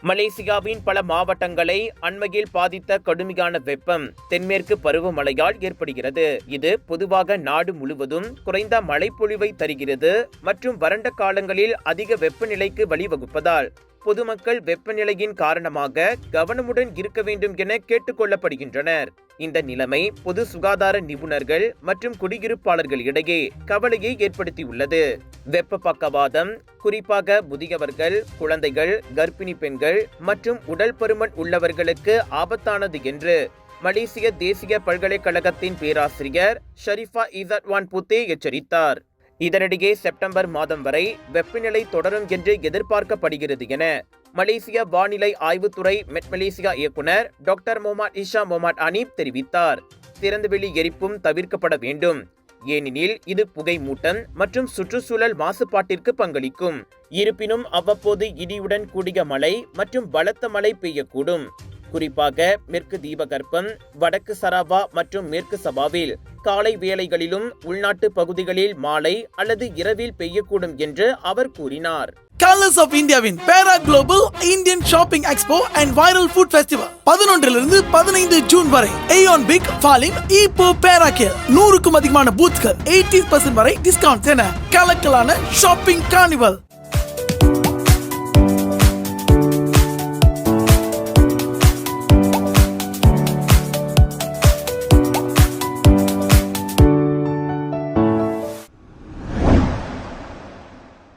மலேசியாவின் பல மாவட்டங்களை அண்மையில் பாதித்த கடுமையான வெப்பம் தென்மேற்கு பருவமழையால் ஏற்படுகிறது. இது பொதுவாக நாடு முழுவதும் குறைந்த மழைப்பொழிவை தருகிறது மற்றும் வறண்ட காலங்களில் அதிக வெப்பநிலைக்கு வழிவகுப்பதால் பொதுமக்கள் வெப்பநிலையின் காரணமாக கவனமுடன் இருக்க வேண்டும் என கேட்டுக் கொள்ளப்படுகின்றனர். இந்த நிலைமை பொது சுகாதார நிபுணர்கள் மற்றும் குடியிருப்பாளர்கள் இடையே கவலையை ஏற்படுத்தியுள்ளது. வெப்ப பக்கவாதம் குறிப்பாக முதியவர்கள், குழந்தைகள், கர்ப்பிணி பெண்கள் மற்றும் உடல் பருமன் உள்ளவர்களுக்கு ஆபத்தானது என்று மலேசிய தேசிய பல்கலைக்கழகத்தின் பேராசிரியர் ஷரிஃபா இசட்வான் புத்தே எச்சரித்தார். இதனிடையே செப்டம்பர் மாதம் வரை வெப்பநிலை தொடரும் என்று எதிர்பார்க்கப்படுகிறது என மலேசிய வானிலை ஆய்வுத்துறை மெட் மலேசியா இயக்குனர் டாக்டர் முகமது இஷா முகமது அனீப் தெரிவித்தார். திறந்தவெளி எரிப்பும் தவிர்க்கப்பட வேண்டும், ஏனெனில் இது புகை மூட்டம் மற்றும் சுற்றுச்சூழல் மாசுபாட்டிற்கு பங்களிக்கும். இருப்பினும் அவ்வப்போது இடியுடன் கூடிய மழை மற்றும் பலத்த மழை பெய்யக்கூடும். குறிப்பாக மேற்கு தீபகற்பம், வடக்கு சரவா மற்றும் மேற்கு சபாவில் காலை வேளைகளிலும் உள்நாட்டு பகுதிகளில் மாலை அல்லது இரவில் பெய்யக்கூடும் என்று அவர் கூறினார். Colors of இந்தியாவின் பேரா global Indian shopping expo and viral food festival 11 15 June வரை ஏயோன் பிக் ஃபாலின் ஈப்போ பேராக்கில் 100க்கும் அதிகமான பூத்கள் 80% வரை டிஸ்கவுண்ட் என கலக்கலான ஷாப்பிங் கார்னிவல்.